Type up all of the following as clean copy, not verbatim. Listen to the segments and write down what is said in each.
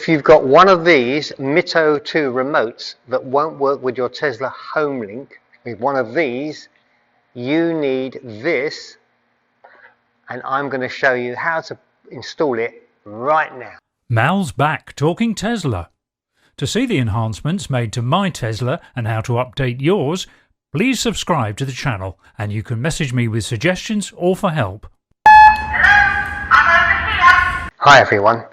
If you've got one of these Mito 2 remotes that won't work with your Tesla Homelink, with one of these, you need this, and I'm going to show you how to install it right now. Mal's back talking Tesla. To see the enhancements made to my Tesla and how to update yours, please subscribe to the channel, and you can message me with suggestions or for help. Hi everyone.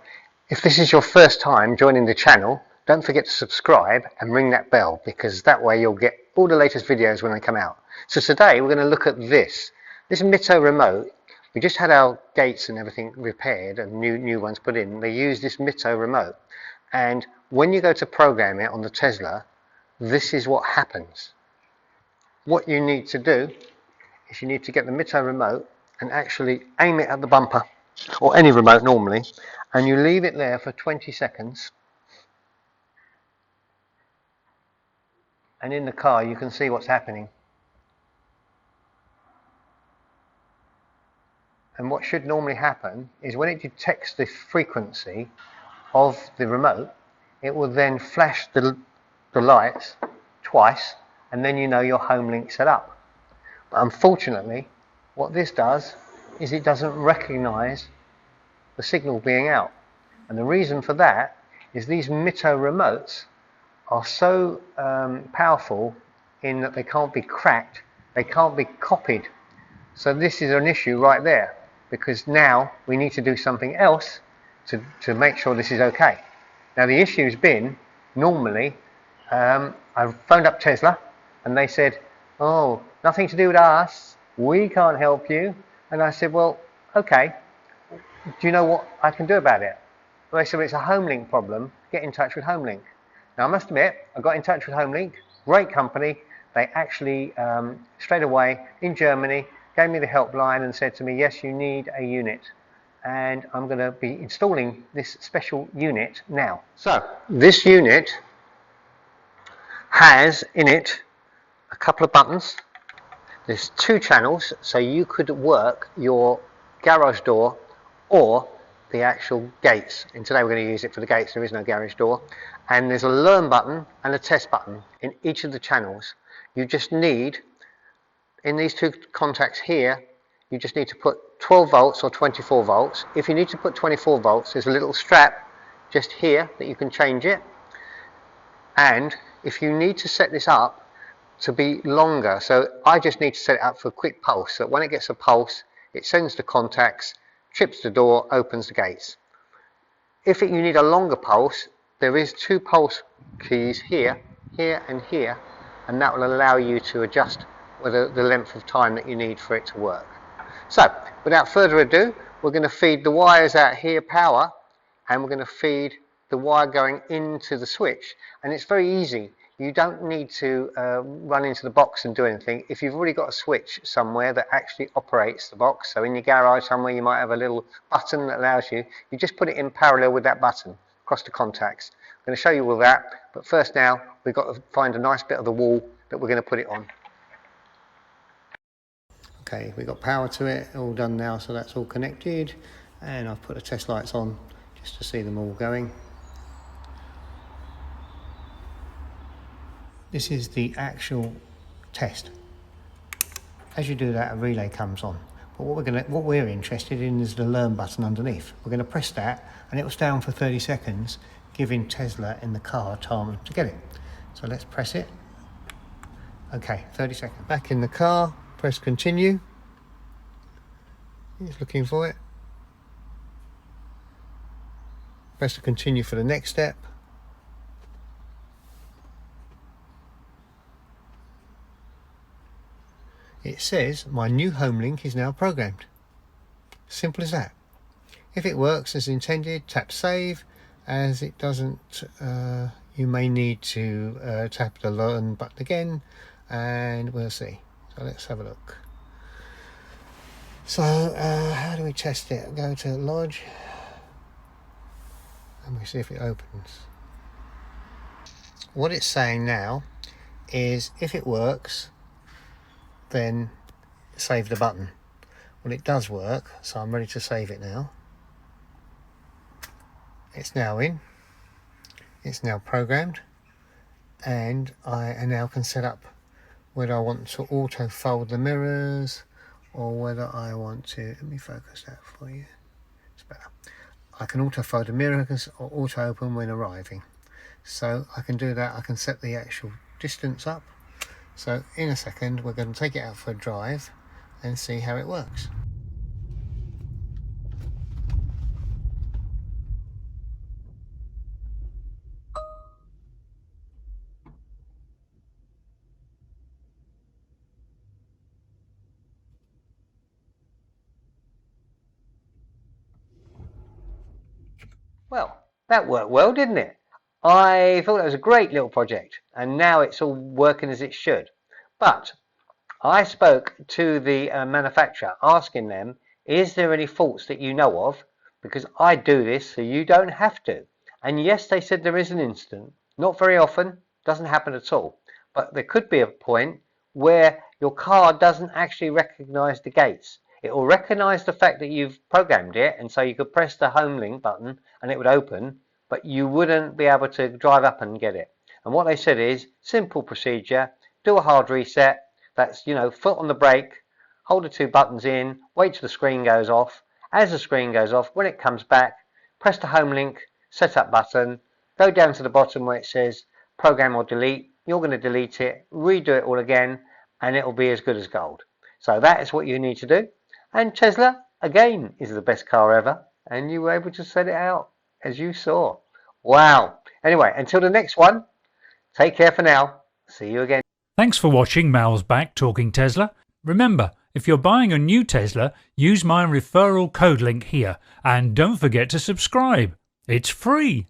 If this is your first time joining the channel, don't forget to subscribe and ring that bell, because that way you'll get all the latest videos when they come out. So today we're going to look at this Mito remote. We just had our gates and everything repaired and new ones put in. They use this Mito remote, and when you go to program it on the Tesla, this is what happens. What you need to do is you need to get the Mito remote and actually aim it at the bumper, or any remote normally, and you leave it there for 20 seconds, and in the car you can see what's happening. And what should normally happen is when it detects the frequency of the remote, it will then flash the lights twice, and then you know your Homelink set up. But unfortunately, what this does is it doesn't recognize the signal being out. And the reason for that is these Mito remotes are so powerful in that they can't be cracked, they can't be copied. So this is an issue right there, because now we need to do something else to make sure this is okay. Now the issue's been, normally, I phoned up Tesla and they said, oh, nothing to do with us, we can't help you. And I said, well, okay, do you know what I can do about it? Well, they said, well, it's a Homelink problem, get in touch with Homelink. Now I must admit, I got in touch with Homelink, great company. They actually, straight away, in Germany, gave me the helpline and said to me, yes, you need a unit. And I'm going to be installing this special unit now. So, this unit has in it a couple of buttons. There's 2 channels, so you could work your garage door or the actual gates. And today we're going to use it for the gates, there is no garage door. And there's a learn button and a test button in each of the channels. You just need, in these 2 contacts here, you just need to put 12 volts or 24 volts. If you need to put 24 volts, there's a little strap just here that you can change it. And if you need to set this up to be longer, so I just need to set it up for a quick pulse, so when it gets a pulse, it sends the contacts, trips the door, opens the gates. If you need a longer pulse, there is 2 pulse keys here, here and here, and that will allow you to adjust the length of time that you need for it to work. So, without further ado, we're going to feed the wires out here power, and we're going to feed the wire going into the switch. And it's very easy. You don't need to run into the box and do anything. If you've already got a switch somewhere that actually operates the box, so in your garage somewhere you might have a little button that allows you, you just put it in parallel with that button across the contacts. I'm going to show you all that, but first now we've got to find a nice bit of the wall that we're going to put it on. Okay, we've got power to it, all done now, so that's all connected, and I've put the test lights on just to see them all going. This is the actual test. As you do that, a relay comes on. But what we're interested in is the learn button underneath. We're going to press that, and it will stay on for 30 seconds, giving Tesla in the car time to get it. So let's press it. Okay, 30 seconds. Back in the car, press continue. He's looking for it. Press to continue for the next step. It says my new Homelink is now programmed. Simple as that. If it works as intended, tap save. As it doesn't, you may need to tap the learn button again, and we'll see. So let's have a look. So how do we test it? Go to lodge and we see if it opens. What it's saying now is if it works, then save the button. Well, it does work, so I'm ready to save it now. It's now in. It's now programmed, and I now can set up whether I want to auto fold the mirrors or whether I want to, let me focus that for you, it's better. I can auto fold the mirrors or auto open when arriving. So I can do that. I can set the actual distance up. So in a second we're going to take it out for a drive and see how it works. Well, that worked well, didn't it? I thought that was a great little project, and now it's all working as it should. But I spoke to the manufacturer asking them, is there any faults that you know of? Because I do this so you don't have to. And yes, they said there is an incident. Not very often, doesn't happen at all. But there could be a point where your car doesn't actually recognize the gates. It will recognize the fact that you've programmed it, and so you could press the Homelink button and it would open, but you wouldn't be able to drive up and get it. And what they said is, simple procedure, do a hard reset. That's, foot on the brake, hold the two buttons in, wait till the screen goes off. As the screen goes off, when it comes back, press the Homelink setup button, go down to the bottom where it says program or delete. You're going to delete it, redo it all again, and it will be as good as gold. So that is what you need to do. And Tesla, again, is the best car ever, and you were able to set it out as you saw. Wow. Anyway, until the next one, take care for now. See you again. Thanks for watching Mal's Back Talking Tesla. Remember, if you're buying a new Tesla, use my referral code link here, and don't forget to subscribe. It's free.